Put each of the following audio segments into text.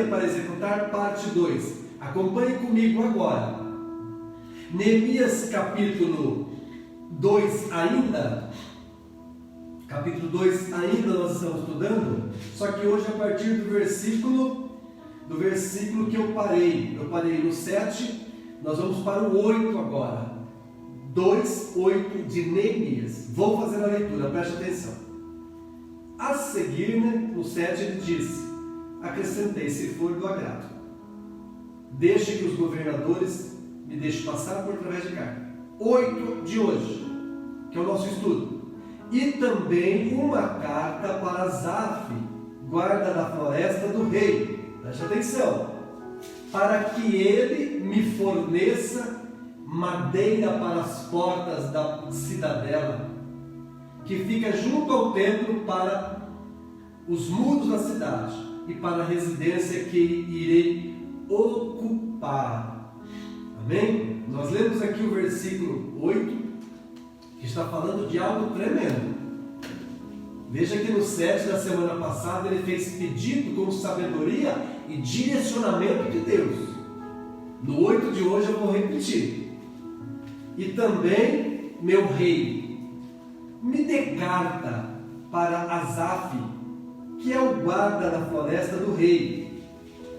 para executar, parte 2. Acompanhe comigo agora. Neemias capítulo 2 ainda. Capítulo 2 ainda nós estamos estudando, só que hoje a partir do versículo que eu parei no 7, nós vamos para o 8 agora. 2:8 de Neemias. Vou fazer a leitura, preste atenção. A seguir, no 7 ele disse: acrescentei, se for do agrado, deixe que os governadores me deixem passar por através de carta. 8 de hoje, que é o nosso estudo. E também uma carta para Asaf, guarda da floresta do rei. Preste atenção. Para que ele me forneça madeira para as portas da cidadela, que fica junto ao templo, para os muros da cidade e para a residência que irei ocupar. Amém? Nós lemos aqui o versículo 8, que está falando de algo tremendo. Veja que no 7 da semana passada ele fez pedido com sabedoria e direcionamento de Deus. No 8 de hoje eu vou repetir. E também, meu rei, me dê carta para Asaf, que é o guarda da floresta do rei,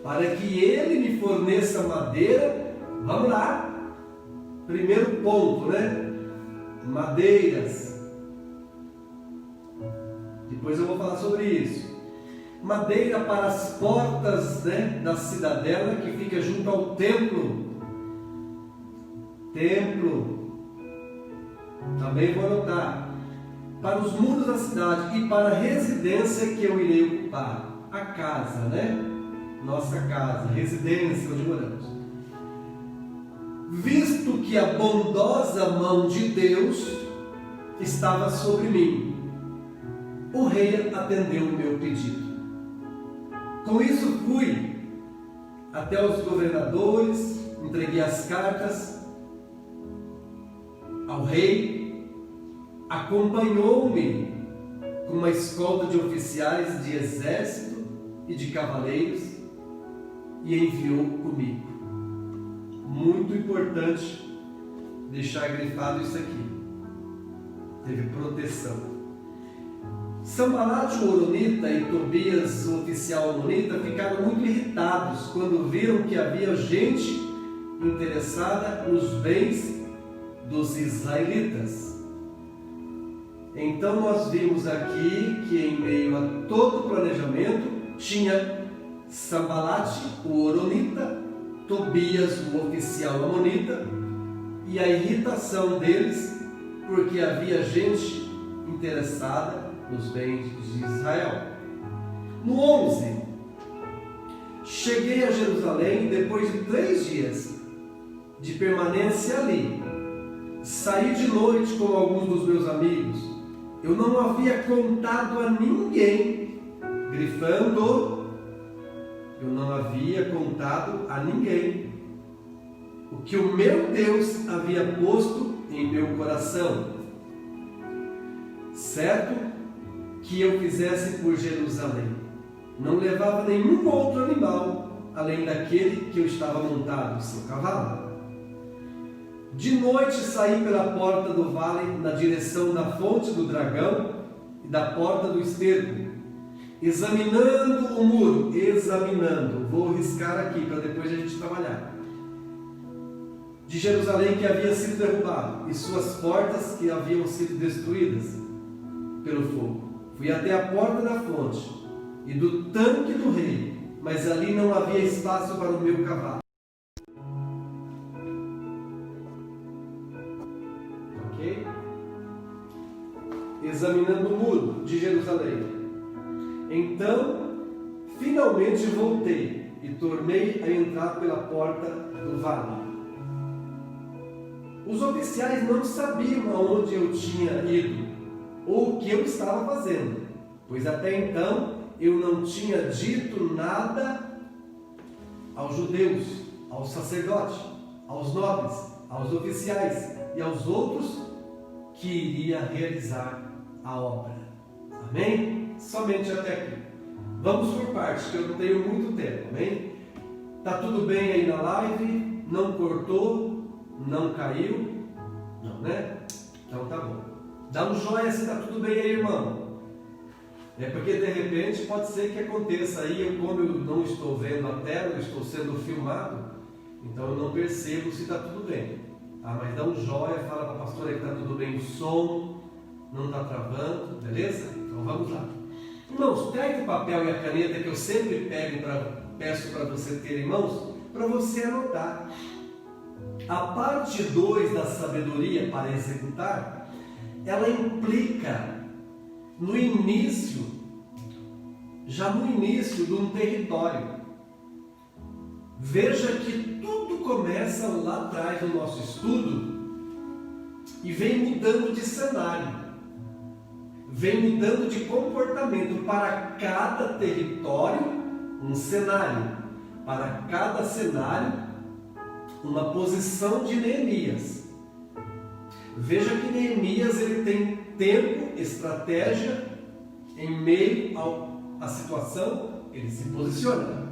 para que ele me forneça madeira. Vamos lá. Primeiro ponto, madeiras. Depois eu vou falar sobre isso. Madeira para as portas, da cidadela, que fica junto ao templo. Também vou anotar. Para os muros da cidade e para a residência que eu irei ocupar. A casa, Nossa casa, residência onde moramos. Visto que a bondosa mão de Deus estava sobre mim, o rei atendeu o meu pedido. Com isso fui até os governadores, entreguei as cartas ao rei, acompanhou-me com uma escolta de oficiais de exército e de cavaleiros e enviou comigo. Muito importante deixar grifado isso aqui. Teve proteção. Sanbalat, o horonita, e Tobias, o oficial amonita, ficaram muito irritados quando viram que havia gente interessada nos bens dos israelitas. Então nós vimos aqui que em meio a todo o planejamento tinha Sanbalat, o horonita, Tobias, o oficial amonita, e a irritação deles porque havia gente interessada nos bens de Israel. No 11, cheguei a Jerusalém depois de 3 dias de permanência ali. Saí de noite com alguns dos meus amigos. Eu não havia contado a ninguém, grifando, eu não havia contado a ninguém o que o meu Deus havia posto em meu coração, certo? Que eu fizesse por Jerusalém. Não levava nenhum outro animal, além daquele que eu estava montado, seu cavalo. De noite saí pela porta do vale, na direção da fonte do dragão e da porta do esterco, examinando o muro, vou riscar aqui para depois a gente trabalhar, de Jerusalém, que havia sido derrubado, e suas portas que haviam sido destruídas pelo fogo. Fui até a porta da fonte e do tanque do rei, mas ali não havia espaço para o meu cavalo. Ok? Examinando o muro de Jerusalém. Então, finalmente voltei e tornei a entrar pela porta do vale. Os oficiais não sabiam aonde eu tinha ido ou o que eu estava fazendo, pois até então eu não tinha dito nada aos judeus, aos sacerdotes, aos nobres, aos oficiais e aos outros que iria realizar a obra. Amém? Somente até aqui. Vamos por partes, que eu não tenho muito tempo. Amém? Tá tudo bem aí na live? Não cortou? Não caiu? Não, né? Então tá bom. Dá um joinha se tá tudo bem aí, irmão. É porque de repente pode ser que aconteça aí, como eu não estou vendo a tela, eu estou sendo filmado, então eu não percebo se está tudo bem. Mas dá um joia, fala para a pastora que está tudo bem o som, não está travando, beleza? Então vamos lá. Irmãos, pega o papel e a caneta que eu sempre peço para você ter em mãos, para você anotar. A parte 2 da sabedoria para executar, ela implica já no início de um território. Veja que tudo começa lá atrás do nosso estudo e vem mudando de cenário, vem mudando de comportamento. Para cada território, um cenário, para cada cenário, uma posição de Neemias. Veja que Neemias ele tem tempo, estratégia, em meio à situação, ele se posiciona.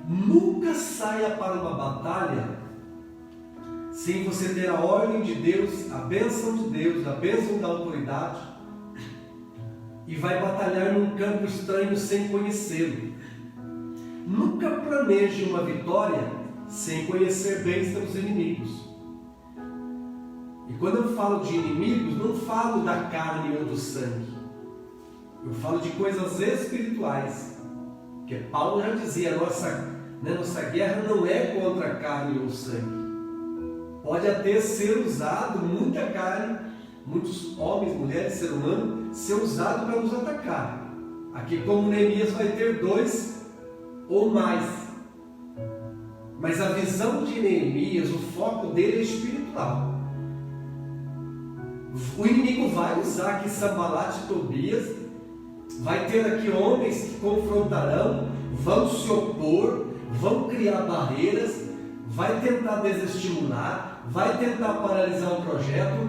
Nunca saia para uma batalha sem você ter a ordem de Deus, a bênção de Deus, a bênção da autoridade, e vai batalhar num campo estranho sem conhecê-lo. Nunca planeje uma vitória sem conhecer bem seus inimigos. E quando eu falo de inimigos, não falo da carne ou do sangue. Eu falo de coisas espirituais. Porque Paulo já dizia, nossa guerra não é contra a carne ou sangue. Pode até ser usado muita carne, muitos homens, mulheres, ser humano, ser usado para nos atacar. Aqui como Neemias vai ter 2 ou mais. Mas a visão de Neemias, o foco dele é espiritual. O inimigo vai usar aqui Sanbalate e Tobias, vai ter aqui homens que confrontarão, vão se opor, vão criar barreiras, vai tentar desestimular, vai tentar paralisar o projeto,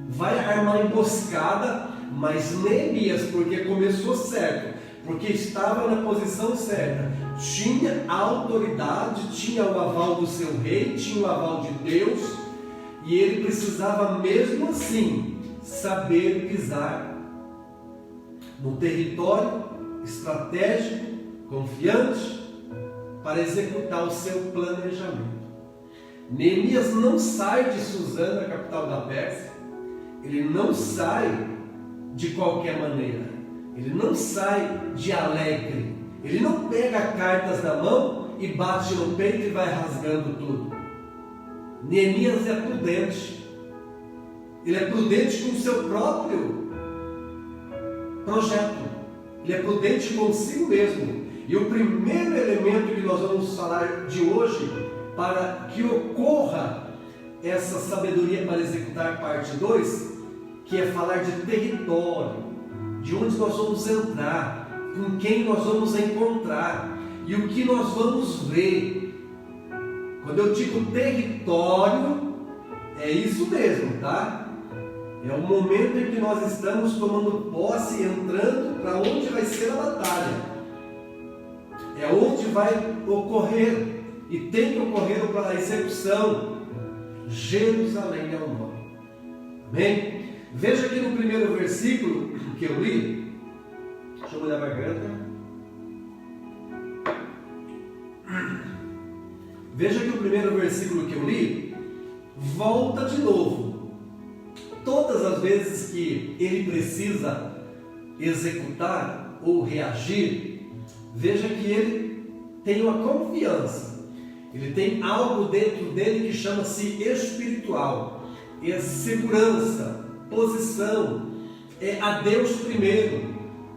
vai armar emboscada, mas Neemias, porque começou certo, porque estava na posição certa, tinha a autoridade, tinha o aval do seu rei, tinha o aval de Deus, e ele precisava mesmo assim saber pisar no território estratégico, confiante, para executar o seu planejamento. Neemias não sai de Suzana, capital da Pérsia, ele não sai de qualquer maneira, ele não sai de alegre, ele não pega cartas na mão e bate no peito e vai rasgando tudo. Neemias é prudente, ele é prudente com o seu próprio projeto, ele é prudente consigo mesmo. E o primeiro elemento que nós vamos falar de hoje, para que ocorra essa sabedoria para executar parte 2, que é falar de território, de onde nós vamos entrar, com quem nós vamos encontrar e o que nós vamos ver. Quando eu digo território, é isso mesmo, tá? É o momento em que nós estamos tomando posse, entrando para onde vai ser a batalha. É onde vai ocorrer, e tem que ocorrer para a execução. Jerusalém é o nome. Amém? Veja aqui no primeiro versículo que eu li. Deixa eu olhar a garganta. Veja que o primeiro versículo que eu li volta de novo. Todas as vezes que ele precisa executar ou reagir, veja que ele tem uma confiança, ele tem algo dentro dele que chama-se espiritual, é segurança, posição, é a Deus primeiro,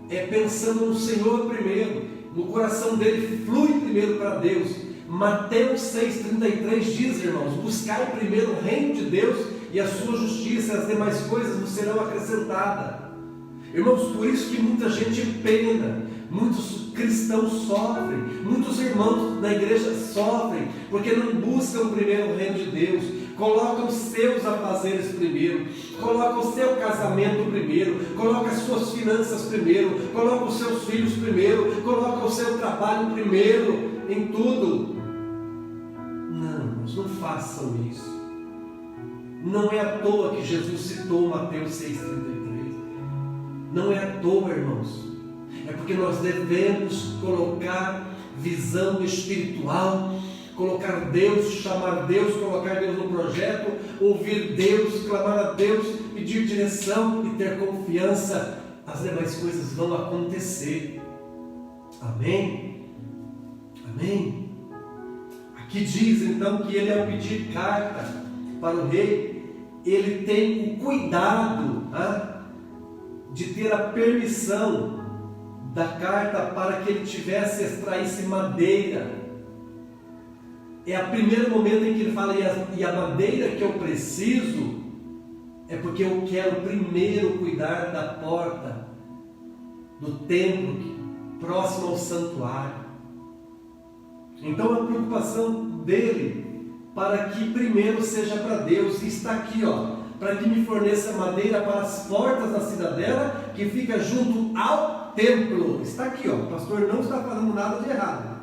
é pensando no Senhor primeiro, no coração dele flui primeiro para Deus. Mateus 6,33 diz, irmãos, buscai primeiro o reino de Deus e a sua justiça, e as demais coisas vos serão acrescentadas. Irmãos, por isso que muita gente pena, muitos cristãos sofrem, muitos irmãos irmãos na igreja sofrem porque não buscam primeiro o reino de Deus, colocam os seus afazeres primeiro, colocam o seu casamento primeiro, colocam as suas finanças primeiro, colocam os seus filhos primeiro, colocam o seu trabalho primeiro, em tudo. Não, irmãos, não façam isso. Não é à toa que Jesus citou Mateus 6,33. Não é à toa, irmãos. É porque nós devemos colocar visão espiritual, colocar Deus, chamar Deus, colocar Deus no projeto, ouvir Deus, clamar a Deus, pedir direção e ter confiança. As demais coisas vão acontecer. Amém? Amém? Aqui diz então que ele, ao pedir carta para o rei, ele tem o cuidado de ter a permissão da carta para que ele extraísse madeira. É o primeiro momento em que ele fala, e a madeira que eu preciso é porque eu quero primeiro cuidar da porta do templo próximo ao santuário. Então a preocupação dele para que primeiro seja para Deus, e está aqui, para que me forneça madeira para as portas da cidadela que fica junto ao templo. Está aqui, o pastor não está fazendo nada de errado.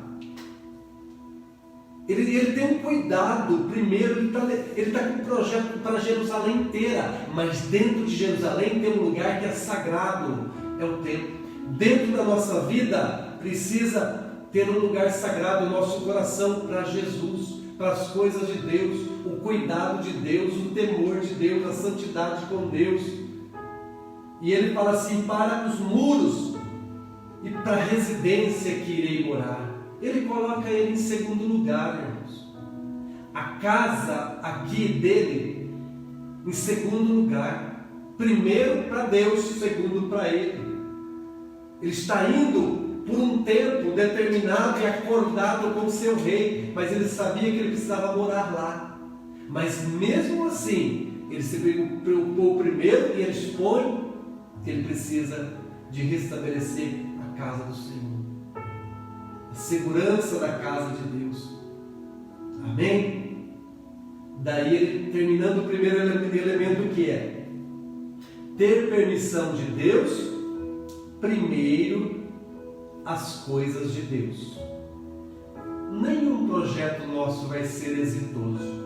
Ele tem um cuidado, primeiro, ele está com um projeto para Jerusalém inteira, mas dentro de Jerusalém tem um lugar que é sagrado, é o templo. Dentro da nossa vida precisa ter um lugar sagrado no nosso coração para Jesus, para as coisas de Deus, o cuidado de Deus, o temor de Deus, a santidade com Deus. E ele fala assim, para os muros e para a residência que irei morar. Ele coloca ele em segundo lugar, irmãos. A casa aqui dele, em segundo lugar. Primeiro para Deus, segundo para ele. Ele está indo por um tempo determinado e acordado com o seu rei, mas ele sabia que ele precisava morar lá. Mas mesmo assim, ele se preocupou primeiro e ele expõe que ele precisa de restabelecer a casa do Senhor. A segurança da casa de Deus. Amém? Daí ele, terminando o primeiro elemento, que é ter permissão de Deus, primeiro as coisas de Deus. Nenhum projeto nosso vai ser exitoso.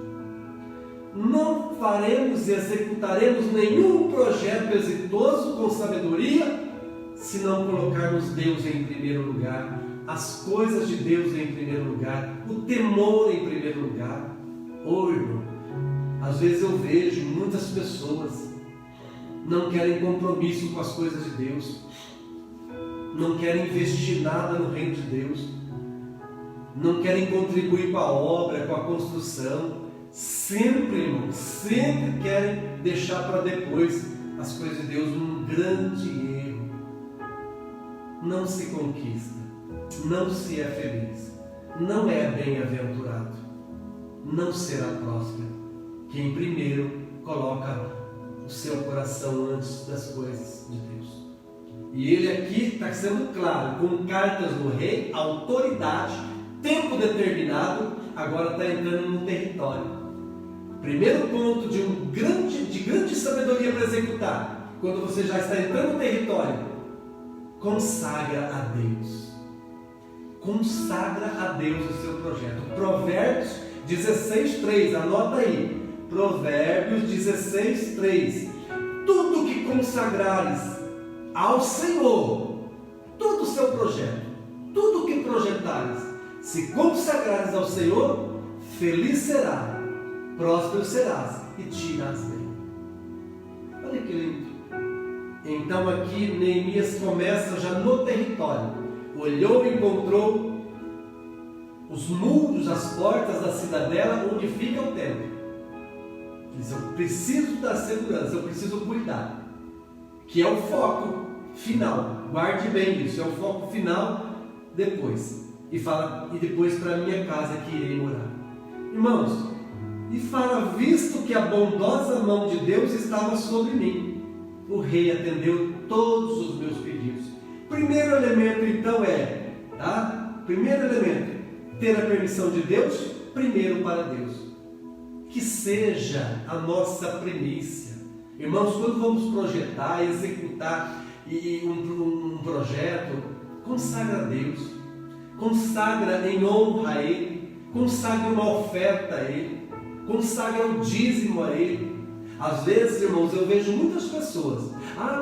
Não faremos e executaremos nenhum projeto exitoso com sabedoria se não colocarmos Deus em primeiro lugar, as coisas de Deus em primeiro lugar, o temor em primeiro lugar. Irmão, às vezes eu vejo muitas pessoas não querem compromisso com as coisas de Deus, não querem investir nada no reino de Deus, não querem contribuir com a obra, com a construção. Sempre, irmão, sempre querem deixar para depois as coisas de Deus. Um grande erro. Não se conquista, não se é feliz, não é bem-aventurado, não será próspero quem primeiro coloca o seu coração antes das coisas de Deus. E ele aqui está sendo claro, com cartas do rei, autoridade, tempo determinado, agora está entrando no território. Primeiro ponto de grande sabedoria para executar, quando você já está entrando no território, consagra a Deus. Consagra a Deus o seu projeto. Provérbios 16:3, anota aí. Provérbios 16:3. Tudo que consagrares ao Senhor, todo o seu projeto, tudo que projetares, se consagrares ao Senhor, feliz será, próspero serás e te irás bem. Olha que lindo. Então aqui Neemias começa já no território. Olhou e encontrou os muros, as portas da cidadela onde fica o templo. Ele diz, eu preciso da segurança, eu preciso cuidar. Que é o foco final. Guarde bem isso, é o foco final depois. E fala, e depois para a minha casa que irei morar. Irmãos, e fala, visto que a bondosa mão de Deus estava sobre mim, o rei atendeu todos os meus pedidos. Primeiro elemento então primeiro elemento, ter a permissão de Deus, primeiro para Deus. Que seja a nossa primícia. Irmãos, quando vamos projetar, executar um projeto, consagra a Deus, consagra em honra a Ele, consagra uma oferta a Ele, consagra o dízimo a Ele. Às vezes, irmãos, eu vejo muitas pessoas: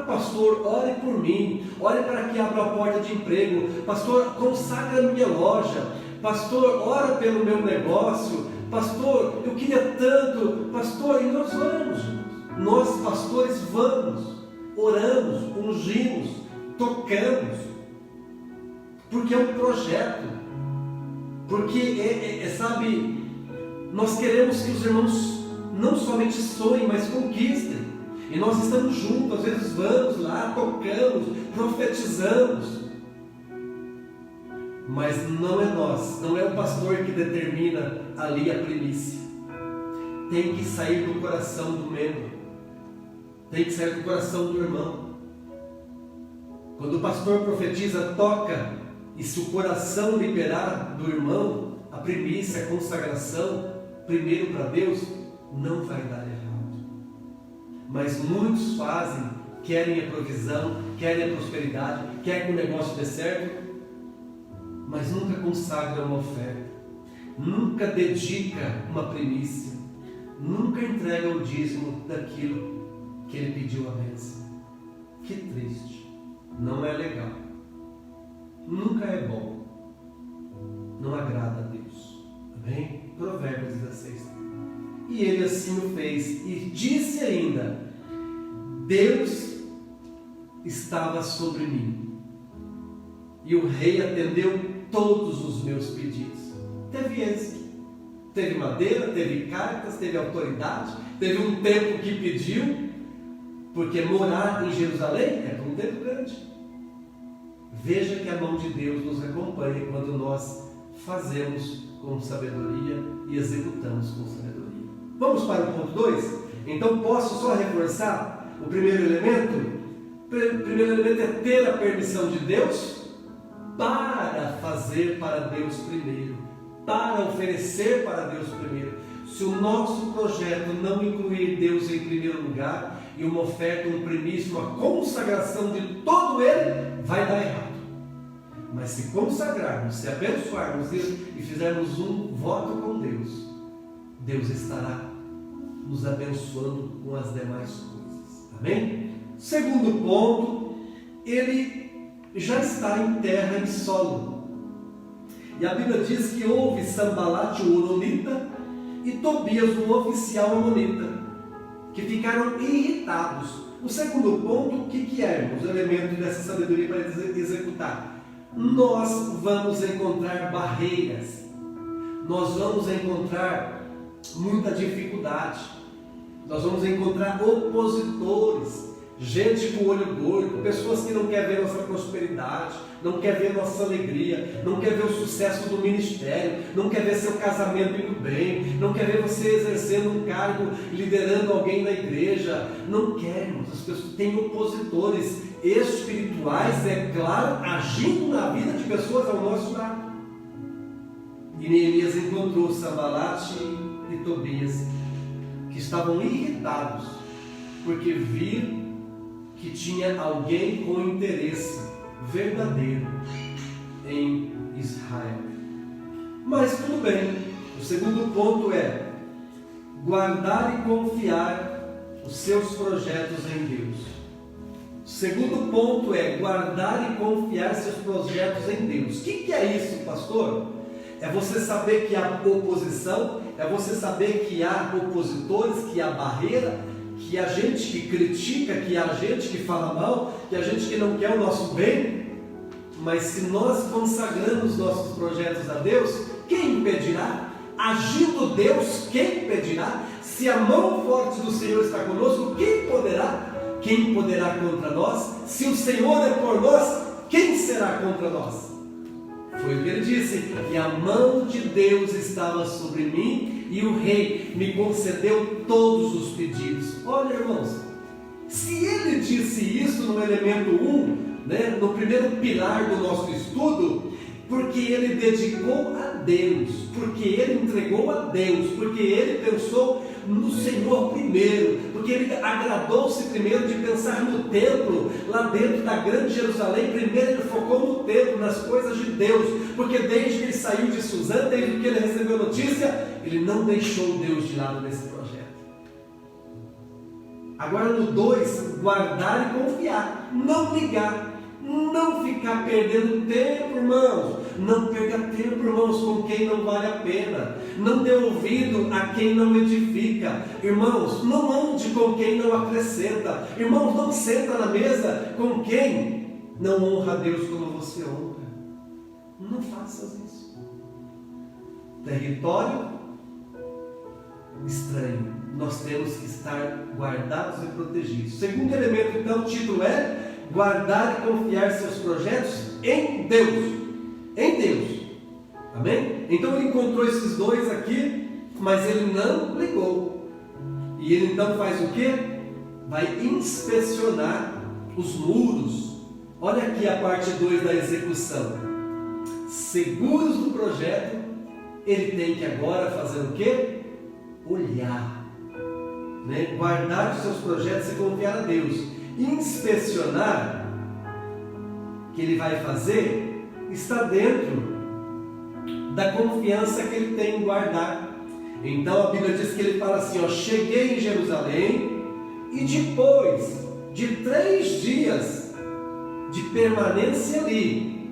pastor, ore por mim, ore para que abra a porta de emprego, pastor, consagra a minha loja, pastor, ora pelo meu negócio, pastor, eu queria tanto, pastor. E nós vamos, nós pastores vamos, oramos, ungimos, tocamos, porque é um projeto, porque sabe, nós queremos que os irmãos não somente sonhem, mas conquistem. E nós estamos juntos, às vezes vamos lá, tocamos, profetizamos. Mas não é nós, não é o pastor que determina ali a primícia. Tem que sair do coração do membro, tem que sair do coração do irmão. Quando o pastor profetiza, toca, e se o coração liberar do irmão a primícia, a consagração, primeiro para Deus, não vai dar errado. Mas muitos fazem, querem a provisão, querem a prosperidade, querem que o negócio dê certo, mas nunca consagra uma oferta, nunca dedica uma primícia, nunca entrega o dízimo daquilo que ele pediu a bênção. Que triste, não é legal, nunca é bom, não agrada a Deus. Amém? Provérbios 16. E ele assim o fez, e disse ainda: Deus estava sobre mim, e o rei atendeu todos os meus pedidos. Teve êxito, teve madeira, teve cartas, teve autoridade, teve um tempo que pediu, porque morar em Jerusalém é por um tempo grande. Veja que a mão de Deus nos acompanha quando nós fazemos com sabedoria e executamos com sabedoria. Vamos para o ponto 2? Então posso só reforçar o primeiro elemento? O primeiro elemento é ter a permissão de Deus para fazer para Deus primeiro, para oferecer para Deus primeiro. Se o nosso projeto não incluir Deus em primeiro lugar, e uma oferta, um primício, uma consagração de todo ele, vai dar errado. Mas se consagrarmos, se abençoarmos e fizermos um voto com Deus, Deus estará nos abençoando com as demais coisas. Amém? Segundo ponto, ele já está em terra e solo. E a Bíblia diz que houve Sambalate, o Horonita, e Tobias, o oficial amonita, que ficaram irritados. O segundo ponto, o que é, irmãos? O elemento dessa sabedoria para executar. Nós vamos encontrar barreiras, nós vamos encontrar muita dificuldade, nós vamos encontrar opositores, gente com o olho gordo, pessoas que não querem ver nossa prosperidade, não querem ver nossa alegria, não querem ver o sucesso do ministério, não querem ver seu casamento indo bem, não querem ver você exercendo um cargo, liderando alguém na igreja, não queremos. As pessoas têm opositores espirituais, é claro, agindo na vida de pessoas ao nosso lado. E Neemias encontrou Sambalate e Tobias, que estavam irritados, porque viram que tinha alguém com interesse verdadeiro em Israel. Mas tudo bem. O segundo ponto é guardar e confiar os seus projetos em Deus. O segundo ponto é guardar e confiar seus projetos em Deus. O que é isso, pastor? É você saber que há oposição, é você saber que há opositores, que há barreira, que há gente que critica, que há gente que fala mal, que há gente que não quer o nosso bem. Mas se nós consagramos nossos projetos a Deus, quem impedirá? Agindo Deus, quem impedirá? Se a mão forte do Senhor está conosco, quem poderá? Quem poderá contra nós? Se o Senhor é por nós, quem será contra nós? Foi o que ele disse, que a mão de Deus estava sobre mim e o rei me concedeu todos os pedidos. Olha, irmãos, se ele disse isso no elemento 1, no primeiro pilar do nosso estudo, porque ele dedicou a Deus, porque ele entregou a Deus, porque ele pensou no Senhor primeiro, porque ele agradou-se primeiro de pensar no templo, lá dentro da grande Jerusalém. Primeiro ele focou no templo, nas coisas de Deus, porque desde que ele saiu de Suzã, desde que ele recebeu notícia, ele não deixou Deus de lado nesse projeto. Agora no 2, guardar e confiar, não ligar, não ficar perdendo tempo, irmãos. Não perca tempo, irmãos, com quem não vale a pena. Não dê ouvido a quem não edifica. Irmãos, não ande com quem não acrescenta. Irmãos, não senta na mesa com quem não honra a Deus como você honra. Não faças isso. Território estranho. Nós temos que estar guardados e protegidos. Segundo elemento, então, o título é guardar e confiar seus projetos em Deus. Em Deus. Amém? Então ele encontrou esses dois aqui, mas ele não ligou. E ele então faz o quê? Vai inspecionar os muros. Olha aqui a parte 2 da execução. Seguros do projeto, ele tem que agora fazer o quê? Olhar. Né? Guardar os seus projetos e confiar a Deus. Inspecionar, que ele vai fazer, está dentro da confiança que ele tem em guardar. Então a Bíblia diz que ele fala assim, ó, cheguei em Jerusalém e depois de 3 dias de permanência ali,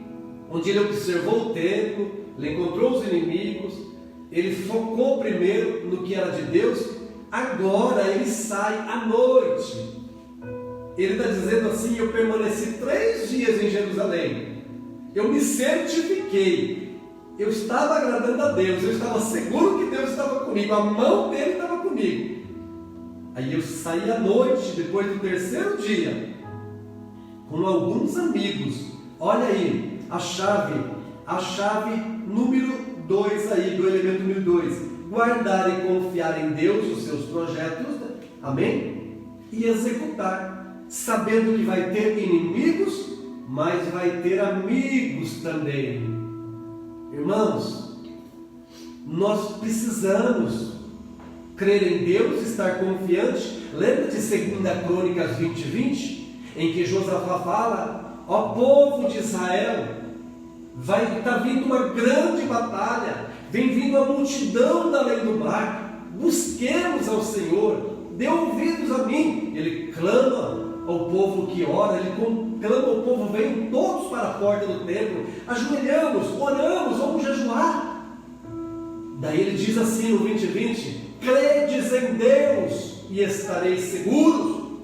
onde ele observou o templo, ele encontrou os inimigos, ele focou primeiro no que era de Deus, agora ele sai à noite. Ele está dizendo assim, eu permaneci 3 dias em Jerusalém, eu me certifiquei, eu estava agradando a Deus, eu estava seguro que Deus estava comigo, a mão dele estava comigo. Aí eu saí à noite, depois do 3º dia, com alguns amigos. Olha aí, a chave número 2 aí, do elemento número 2. Guardar e confiar em Deus os seus projetos, amém? E executar, sabendo que vai ter inimigos, mas vai ter amigos também. Irmãos, nós precisamos crer em Deus, estar confiante. Lembra de 2 Crônicas 20:20, em que Josafá fala, ó povo de Israel, está vindo uma grande batalha, vem vindo a multidão da além do mar, busquemos ao Senhor, dê ouvidos a mim. Ele clama ao povo que ora, ele clama ao povo, venham todos para a porta do templo, ajoelhamos, oramos, vamos jejuar. Daí ele diz assim no 20:20, credes em Deus e estareis seguros,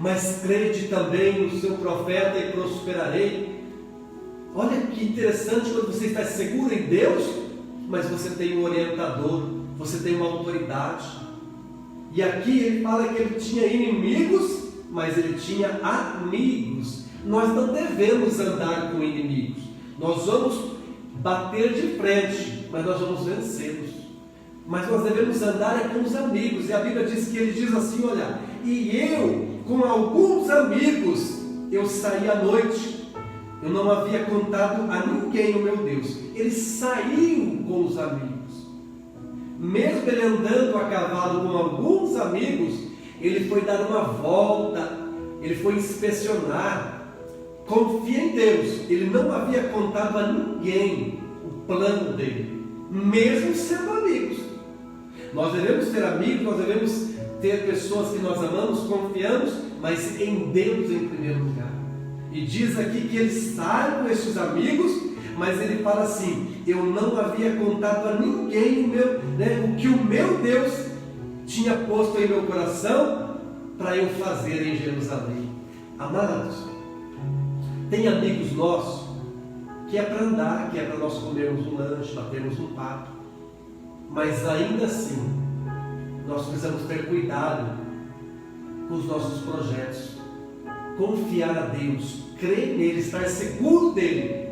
mas crede também no seu profeta e prosperarei. Olha que interessante, quando você está seguro em Deus, mas você tem um orientador, você tem uma autoridade. E aqui ele fala que ele tinha inimigos, mas ele tinha amigos. Nós não devemos andar com inimigos, nós vamos bater de frente, mas nós vamos vencê-los. Mas nós devemos andar com os amigos. E a Bíblia diz que ele diz assim, olha, e eu com alguns amigos eu saí à noite, eu não havia contado a ninguém o meu Deus. Ele saiu com os amigos, mesmo ele andando a cavalo com alguns amigos, ele foi dar uma volta, ele foi inspecionar. Confia em Deus, ele não havia contado a ninguém o plano dele, mesmo sendo amigos. Nós devemos ter amigos, nós devemos ter pessoas que nós amamos, confiamos, mas em Deus em primeiro lugar. E diz aqui que ele sai com esses amigos, mas ele fala assim, eu não havia contado a ninguém o que o meu Deus tinha posto em meu coração para eu fazer em Jerusalém. Amados, tem amigos nossos que é para andar, que é para nós comermos um lanche, batermos um papo, mas ainda assim nós precisamos ter cuidado com os nossos projetos, confiar a Deus, crer nele, estar seguro dele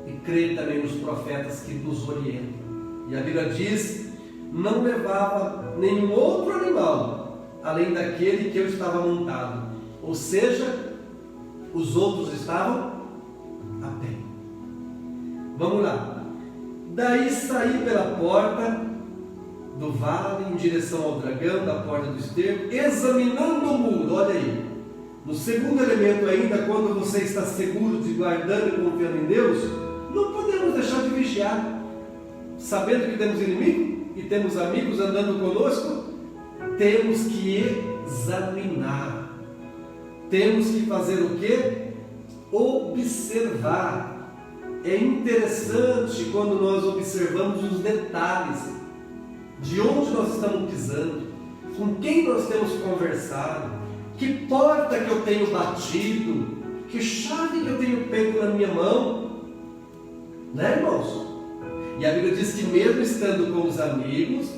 e crer também nos profetas que nos orientam. E a Bíblia diz, não levava nenhum outro animal além daquele que eu estava montado, ou seja, os outros estavam a pé. Vamos lá. Daí saí pela porta do vale em direção ao dragão, da porta do esterco, examinando o muro. Olha aí. No segundo elemento ainda, quando você está seguro de guardando e confiando em Deus, não podemos deixar de vigiar. Sabendo que temos inimigo e temos amigos andando conosco, temos que examinar. Temos que fazer o quê? Observar. É interessante quando nós observamos os detalhes de onde nós estamos pisando, com quem nós temos conversado, que porta que eu tenho batido, que chave que eu tenho pego na minha mão, né, irmãos? E a Bíblia diz que mesmo estando com os amigos,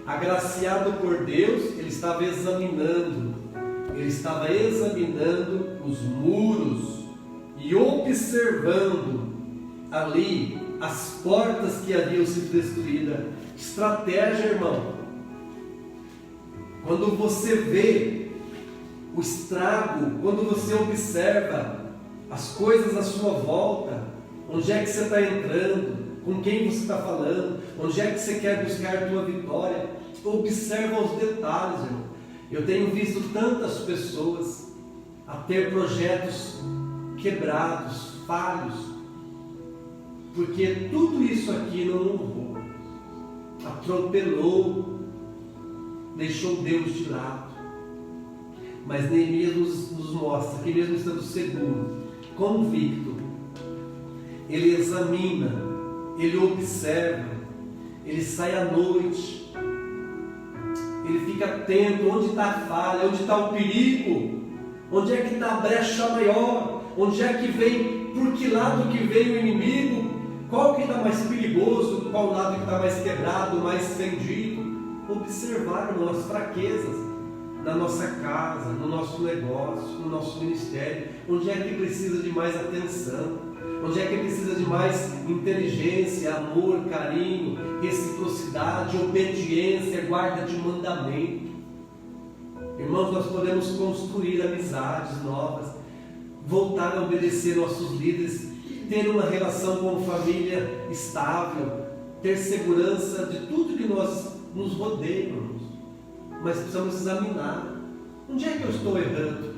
agraciado por Deus, ele estava examinando os muros e observando ali as portas que haviam sido destruídas. Estratégia, irmão. Quando você vê o estrago, quando você observa as coisas à sua volta, onde é que você está entrando, com quem você está falando, onde é que você quer buscar a tua vitória, observa os detalhes, irmão. Eu tenho visto tantas pessoas a ter projetos quebrados, falhos, porque tudo isso aqui não honrou, atropelou, deixou Deus de lado. Mas Neemias nos mostra que mesmo estando seguro, convicto, ele examina, ele observa, ele sai à noite, ele fica atento onde está a falha, onde está o perigo, onde é que está a brecha maior, onde é que vem, por que lado que vem o inimigo, qual que está mais perigoso, qual lado que está mais quebrado, mais fendido. Observar as fraquezas na nossa casa, no nosso negócio, no nosso ministério, onde é que precisa de mais atenção, onde é que precisa de mais inteligência, amor, carinho, reciprocidade, obediência, guarda de mandamento. Irmãos, nós podemos construir amizades novas, voltar a obedecer nossos líderes, ter uma relação com família estável, ter segurança de tudo que nos rodeia, irmãos. Mas precisamos examinar. Onde é que eu estou errando?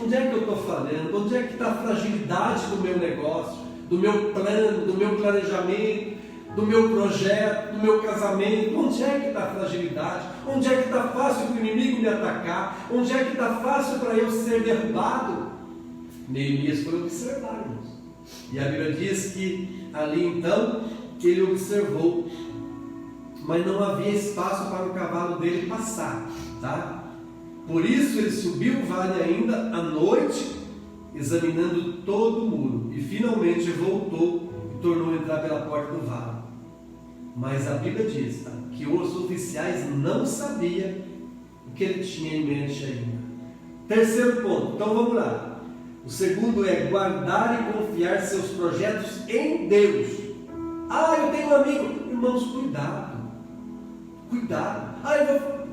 Onde é que eu estou falhando? Onde é que está a fragilidade do meu negócio, do meu plano, do meu planejamento, do meu projeto, do meu casamento? Onde é que está a fragilidade? Onde é que está fácil para o inimigo me atacar? Onde é que está fácil para eu ser derrubado? Neemias foi observar, irmãos. E a Bíblia diz que ali então ele observou, mas não havia espaço para o cavalo dele passar, tá? Por isso ele subiu o vale ainda à noite, examinando todo o muro, e finalmente voltou e tornou a entrar pela porta do vale. Mas a Bíblia diz, tá, que os oficiais não sabiam o que ele tinha em mente ainda. Terceiro ponto, então vamos lá. O segundo é guardar e confiar seus projetos em Deus. Eu tenho um amigo. Irmãos, cuidado.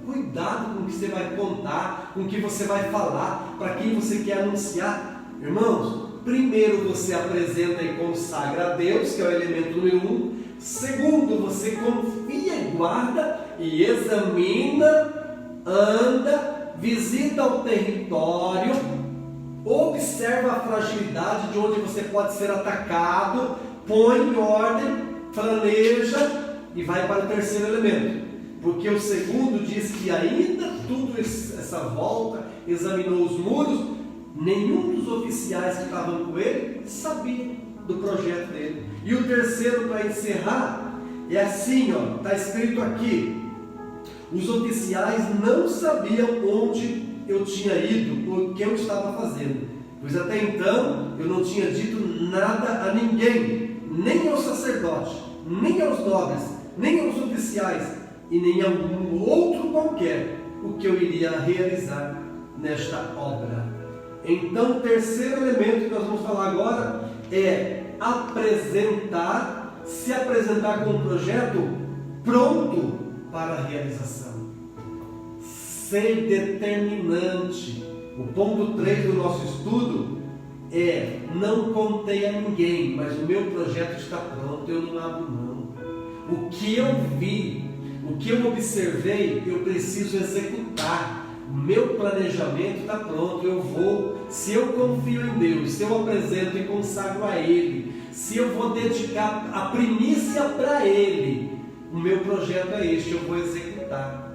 Cuidado com o que você vai contar, com o que você vai falar, para quem você quer anunciar. Irmãos, primeiro você apresenta e consagra a Deus, que é o elemento número 1. Segundo, você confia e guarda e examina, anda, visita o território, observa a fragilidade de onde você pode ser atacado, põe em ordem, planeja e vai para o terceiro elemento. Porque o segundo diz que ainda tudo essa volta, examinou os muros, nenhum dos oficiais que estavam com ele sabia do projeto dele. E o terceiro, para encerrar, é assim, está escrito aqui: os oficiais não sabiam onde eu tinha ido, o que eu estava fazendo, pois até então eu não tinha dito nada a ninguém, nem ao sacerdote, nem aos nobres, nem aos oficiais, e nem a algum outro qualquer, o que eu iria realizar nesta obra. Então, o terceiro elemento que nós vamos falar agora é se apresentar com um projeto pronto para a realização. Ser determinante. O ponto 3 do nosso estudo não contei a ninguém, mas o meu projeto está pronto, eu não abro mão. O que eu vi, o que eu observei, eu preciso executar. O meu planejamento está pronto, eu vou. Se eu confio em Deus, se eu apresento e consagro a Ele, se eu vou dedicar a primícia para Ele, o meu projeto é este, eu vou executar.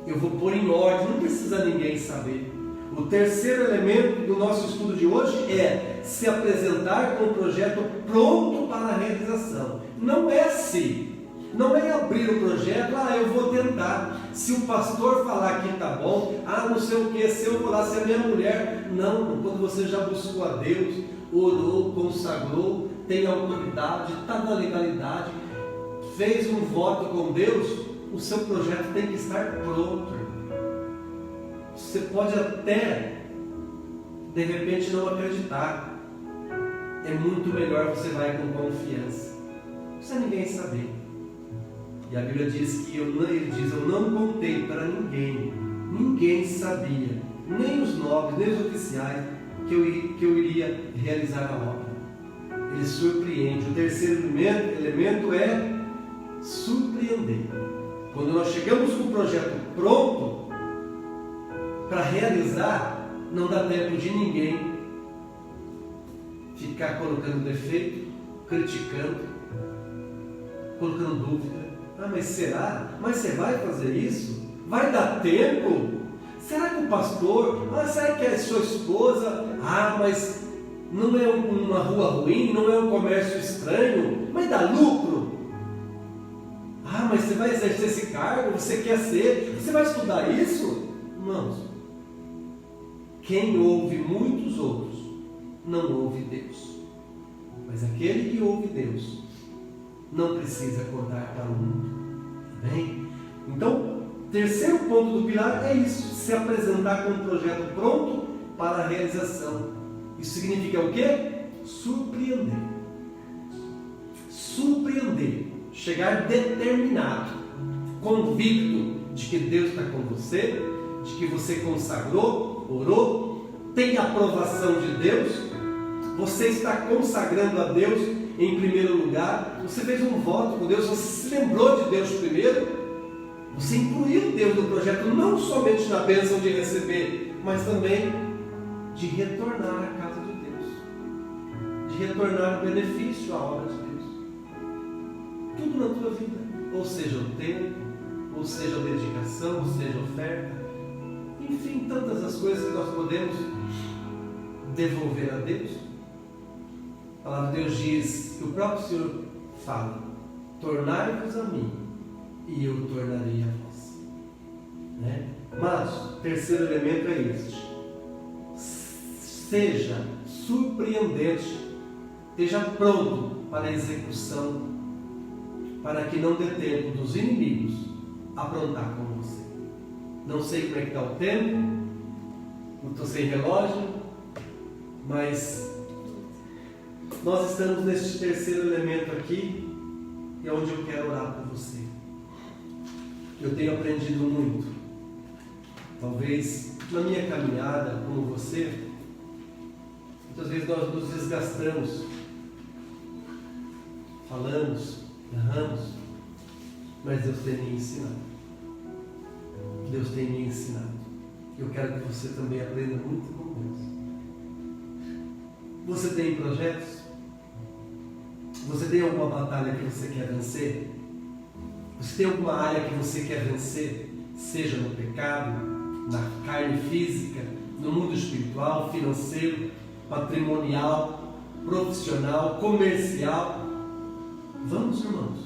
Eu vou pôr em ordem, não precisa ninguém saber. O terceiro elemento do nosso estudo de hoje é se apresentar com o projeto pronto para a realização. Não é se, não é abrir o projeto, eu vou tentar. Se o pastor falar que está bom, não sei o que, se eu for lá, se a minha mulher. Não, quando você já buscou a Deus, orou, consagrou, tem autoridade, está na legalidade, fez um voto com Deus, o seu projeto tem que estar pronto. Você pode até, de repente, não acreditar. É muito melhor você vai com confiança. Não precisa ninguém saber. E a Bíblia diz que ele diz, eu não contei para ninguém. Ninguém sabia, nem os nobres, nem os oficiais, que eu iria realizar a obra. Ele surpreende. O terceiro elemento é surpreender. Quando nós chegamos com o projeto pronto para realizar, não dá tempo de ninguém ficar colocando defeito, criticando, colocando dúvida. Mas será? Mas você vai fazer isso? Vai dar tempo? Será que o pastor? Será que é sua esposa? Mas não é uma rua ruim, não é um comércio estranho, mas dá lucro? Mas você vai exercer esse cargo, você quer ser, você vai estudar isso? Irmãos, quem ouve muitos outros, não ouve Deus. Mas aquele que ouve Deus, não precisa contar para o mundo. Bem? Então, terceiro ponto do pilar é isso, se apresentar com um projeto pronto para a realização. Isso significa o quê? Surpreender. Surpreender. Chegar determinado, convicto de que Deus está com você, de que você consagrou, orou, tem aprovação de Deus, você está consagrando a Deus em primeiro lugar, você fez um voto com Deus, você se lembrou de Deus primeiro, você incluiu Deus no projeto, não somente na bênção de receber, mas também de retornar à casa de Deus, de retornar o benefício à obra de Deus. Tudo na tua vida, ou seja o tempo, ou seja a dedicação, ou seja a oferta, enfim, tantas as coisas que nós podemos devolver a Deus. A palavra de Deus diz, que o próprio Senhor fala, tornai-vos a mim, e eu tornarei a vós. Mas, o terceiro elemento é este, seja surpreendente, esteja pronto para a execução, para que não dê tempo dos inimigos aprontar com você. Não sei como é que está o tempo, não estou sem relógio, mas nós estamos neste terceiro elemento aqui, e é onde eu quero orar por você. Eu tenho aprendido muito, talvez na minha caminhada como você, muitas vezes nós nos desgastamos, falamos, erramos, mas Deus tem me ensinado. Deus tem me ensinado. Eu quero que você também aprenda muito com Deus. Você tem projetos? Você tem alguma batalha que você quer vencer? Você tem alguma área que você quer vencer? Seja no pecado, na carne física, no mundo espiritual, financeiro, patrimonial, profissional, comercial. Vamos, irmãos.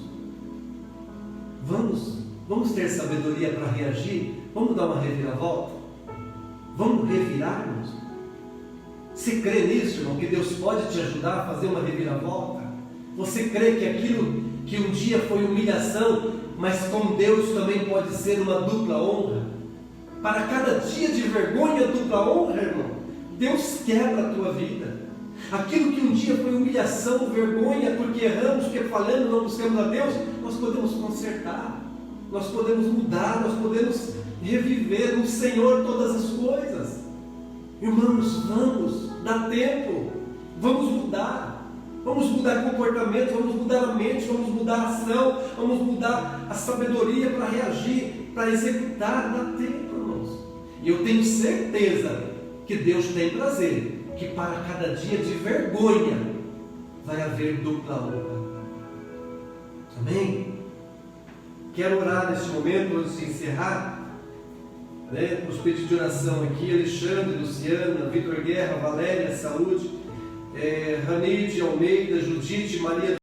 Vamos ter sabedoria para reagir? Vamos dar uma reviravolta? Vamos revirar-nos? Você crê nisso, irmão? Que Deus pode te ajudar a fazer uma reviravolta? Você crê que aquilo que um dia foi humilhação, mas com Deus também pode ser uma dupla honra? Para cada dia de vergonha, dupla honra, irmão. Deus quebra a tua vida. Aquilo que um dia foi humilhação, vergonha, porque erramos, porque falhamos, não buscamos a Deus, nós podemos consertar, nós podemos mudar, nós podemos reviver no Senhor todas as coisas. Irmãos, dá tempo. Vamos mudar. Vamos mudar comportamento, vamos mudar a mente, vamos mudar a ação, vamos mudar a sabedoria para reagir, para executar. Dá tempo, irmãos. E eu tenho certeza que Deus tem prazer, que para cada dia de vergonha vai haver dupla honra. Amém? Quero orar neste momento, antes de encerrar, os pedidos de oração aqui: Alexandre, Luciana, Vitor Guerra, Valéria, saúde, Ranide Almeida, Judite, Maria